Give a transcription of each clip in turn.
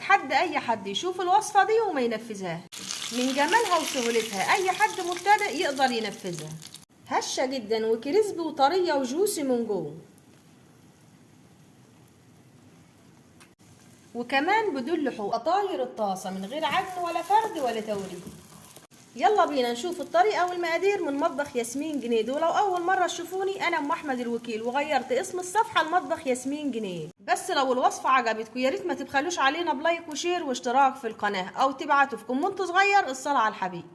اتحدى اي حد يشوف الوصفة دي وما ينفذها. من جمالها وسهولتها اي حد مبتدئ يقدر ينفذها. هشة جدا وكريسبي وطرية وجوسي من جوه، وكمان بدون لحوم. قطاير الطاسة من غير عجن ولا فرد ولا توريد. يلا بينا نشوف الطريقة والمقادير من مطبخ ياسمين جنيد. ولو أول مرة تشوفوني أنا أم أحمد الوكيل، وغيرت اسم الصفحة لمطبخ ياسمين جنيد. بس لو الوصفة عجبتكم ياريت ما تبخلوش علينا بلايك وشير واشتراك في القناة، أو تبعتوا في كومنت صغير الصلاة على الحبيب.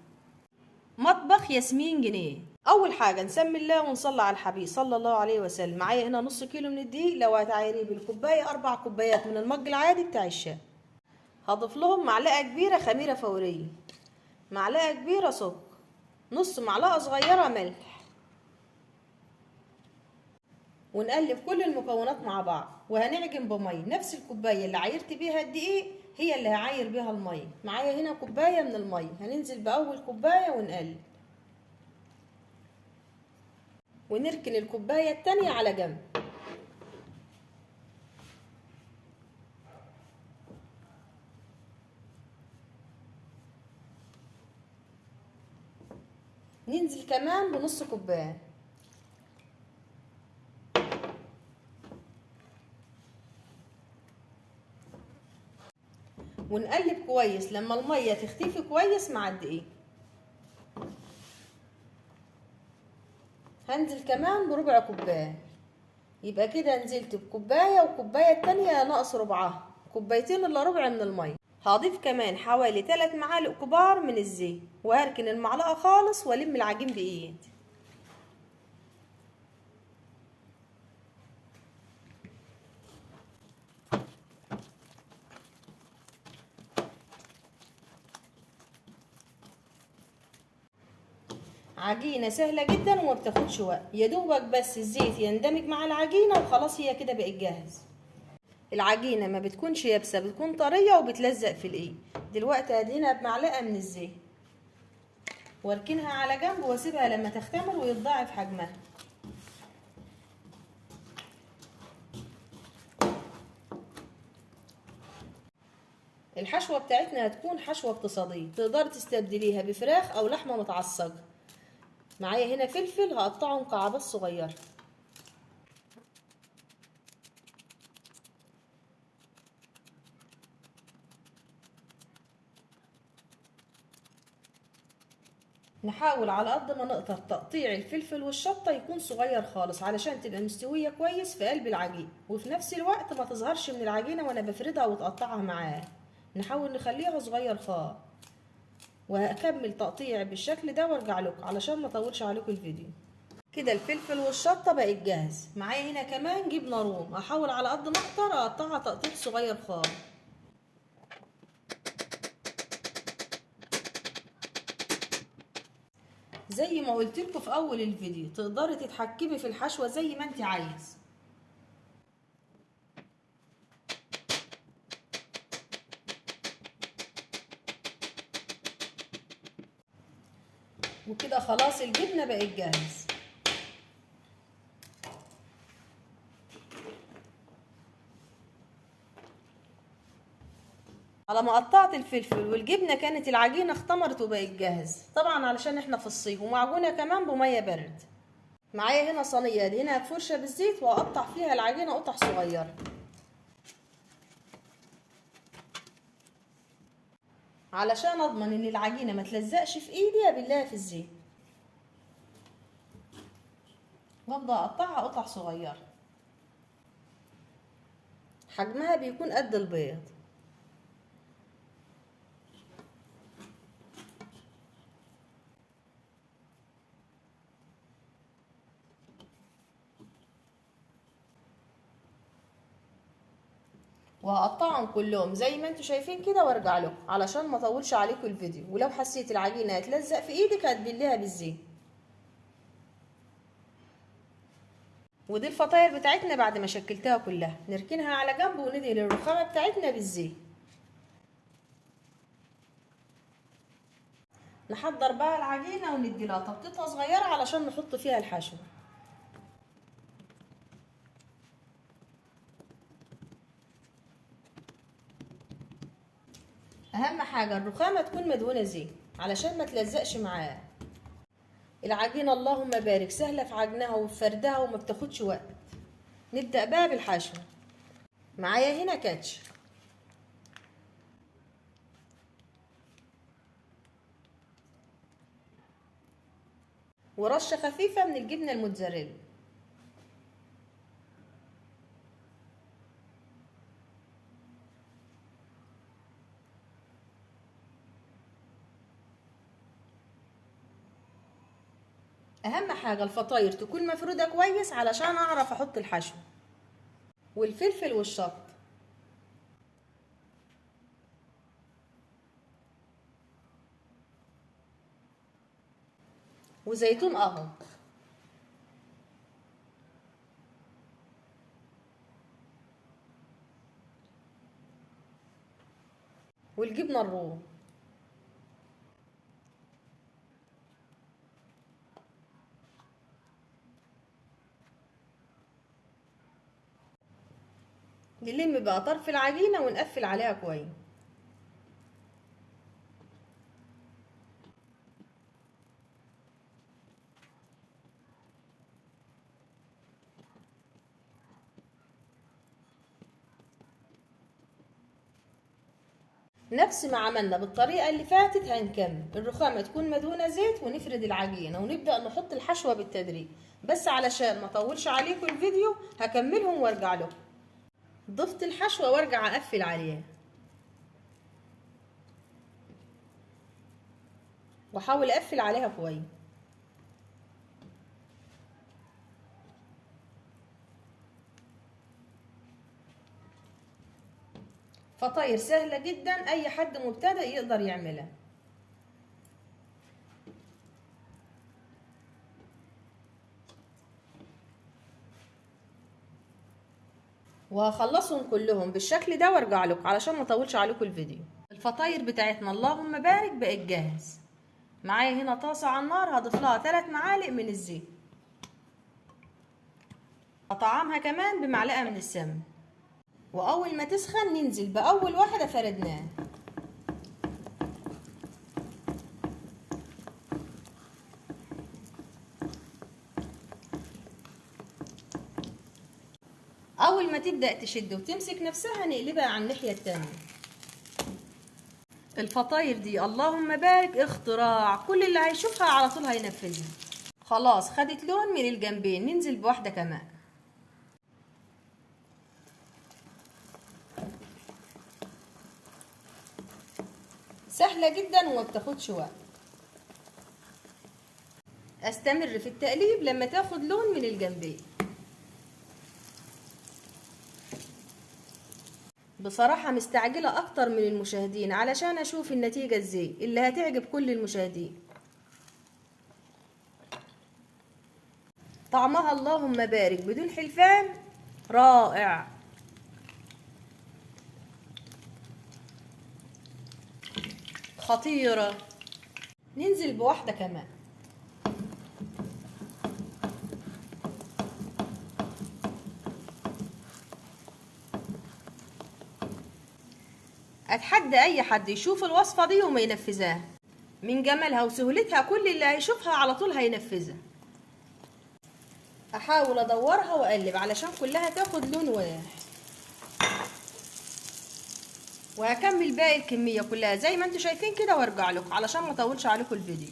مطبخ ياسمين جنيد. أول حاجة نسمي الله ونصلي على الحبيب صلى الله عليه وسلم. معايا هنا نص كيلو من الدقيق، لو هتعايريه بالكوباية 4 كوبايات من المج العادي بتاع الشاي. هضيف لهم معلقة كبيرة خميرة فورية، معلقة كبيرة سكر، نص معلقة صغيرة ملح، ونقلب كل المكونات مع بعض. وهنعجن بمية نفس الكوباية اللي عايرت بيها الدقيق هي اللي هعاير بيها المية. معايا هنا كوباية من المية، هننزل بأول كوباية ونقلب، ونركن الكوباية التانية على جنب. ننزل كمان بنص كوباية، ونقلب كويس لما المية تختفي كويس مع الدقيق. هنزل كمان بربع كوباية، يبقى كده نزلت بكوباية وكوباية التانية ناقص ربعها، كوبايتين الا ربع من المية. هضيف كمان حوالي 3 معالق كبار من الزيت، وهركن المعلقة خالص والم العجين بايدي. عجينة سهلة جدا وما بتاخدش وقت، يا دوبك بس الزيت يندمج مع العجينة وخلاص هي كده بقت جاهز. العجينة ما بتكونش يابسة، بتكون طرية وبتلزق في الايد. دلوقتي هدهنها بمعلقة من الزيت واركنها على جنب، واسيبها لما تختمر ويتضاعف حجمها. الحشوة بتاعتنا هتكون حشوة اقتصادية، تقدر تستبدليها بفراخ او لحمة متعصجة. معايا هنا فلفل هقطعه مكعبات صغيرة، نحاول على قد ما نقدر تقطيع الفلفل والشطة يكون صغير خالص علشان تبقى مستوية كويس في قلب العجين، وفي نفس الوقت ما تظهرش من العجينة وانا بفردها وتقطعها معاها. نحاول نخليها صغير خالص. وهكمل تقطيع بالشكل ده وارجع لكم علشان ما اطولش عليكم الفيديو. كده الفلفل والشطة بقت جاهز. معايا هنا كمان جبنة روم، احاول على قد ما اقدر اقطعها تقطيع صغير خالص. زي ما قلت لكم في اول الفيديو تقدري تتحكمي في الحشوة زي ما انت عايز. وكده خلاص الجبنة بقت جاهز. على ما قطعت الفلفل والجبنة كانت العجينة اختمرت وبقت جاهز، طبعا علشان احنا في الصيف، ومعجونة كمان بمية برد. معايا هنا صينية ادهنها بفرشة بالزيت واقطع فيها العجينة قطع صغيرة علشان اضمن ان العجينة ما تلزقش في ايدي. ابلها في الزيت وابدا اقطعها قطع صغيرة، حجمها بيكون قد البيض. وهقطعهم كلهم زي ما انتوا شايفين كده وارجع لكم علشان ما اطولش عليكم الفيديو. ولو حسيت العجينه هتلزق في ايدك هتبليها بالزيت. ودي الفطاير بتاعتنا بعد ما شكلتها كلها، نركنها على جنب وندهن الرخامه بتاعتنا بالزيت. نحضر بقى العجينه وندي لها تبطيطه صغيره علشان نحط فيها الحشو. اهم حاجه الرخامه تكون مدهونه زيت علشان ما تلزقش معاه. العجينه اللهم بارك سهله في عجنها وفي فردها وما بتاخدش وقت. نبدا بقى بالحشو. معايا هنا كاتش ورشه خفيفه من الجبنه الموتزاريلا. اهم حاجه الفطاير تكون مفروده كويس علشان اعرف احط الحشو، والفلفل والشطه وزيتون اخضر والجبنه الروم. نلم بقى طرف العجينه ونقفل عليها كويس. نفس ما عملنا بالطريقه اللي فاتت هنكمل. الرخامه تكون مدهونه زيت ونفرد العجينه ونبدا نحط الحشوه بالتدريج، بس علشان ما اطولش عليكم الفيديو هكملهم وارجع لكم. ضفت الحشوه وارجع اقفل عليها واحاول اقفل عليها كويس. فطاير سهله جدا اي حد مبتدئ يقدر يعملها. وهخلصهم كلهم بالشكل ده وارجع لكم علشان ما اطولش عليكم الفيديو. الفطاير بتاعتنا اللهم بارك بقت جاهز. معايا هنا طاسه على النار هضيف لها 3 معالق من الزيت، اطعمها كمان بمعلقه من السمن، واول ما تسخن ننزل باول واحده فردناها. اول ما تبدا تشد وتمسك نفسها نقلبها على الناحيه التانية. الفطاير دي اللهم بارك اختراع، كل اللي هيشوفها على طول هينفذها. خلاص خدت لون من الجنبين، ننزل بواحده كمان. سهله جدا وما بتاخدش وقت. استمر في التقليب لما تاخد لون من الجنبين. بصراحة مستعجلة اكتر من المشاهدين علشان اشوف النتيجة ازاي اللي هتعجب كل المشاهدين. طعمها اللهم بارك بدون حلفان رائع. خطيرة. ننزل بواحدة كمان. اتحدى اي حد يشوف الوصفة دي وما ينفذها. من جمالها وسهولتها كل اللي هيشوفها على طول هينفذها. احاول ادورها واقلب علشان كلها تاخد لون واحد، وهكمل باقي الكميه كلها زي ما انتم شايفين كده وارجع لكم علشان ما اطولش عليكم الفيديو.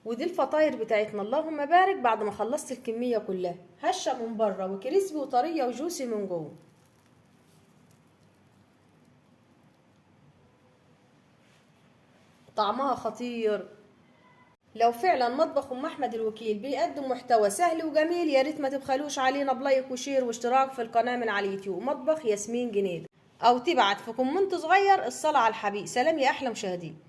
ودي الفطاير بتاعتنا اللهم بارك بعد ما خلصت الكميه كلها، هشه من بره وكريسبي وطريه وجوسي من جوه. طعمها خطير. لو فعلا مطبخ ام احمد الوكيل بيقدم محتوى سهل وجميل يا ريت ما تبخلوش علينا بلايك وشير واشتراك في القناه من على اليوتيوب مطبخ ياسمين جنيد، او تبعت في كومنت صغير الصلاه على الحبيب. سلام يا احلى مشاهدين.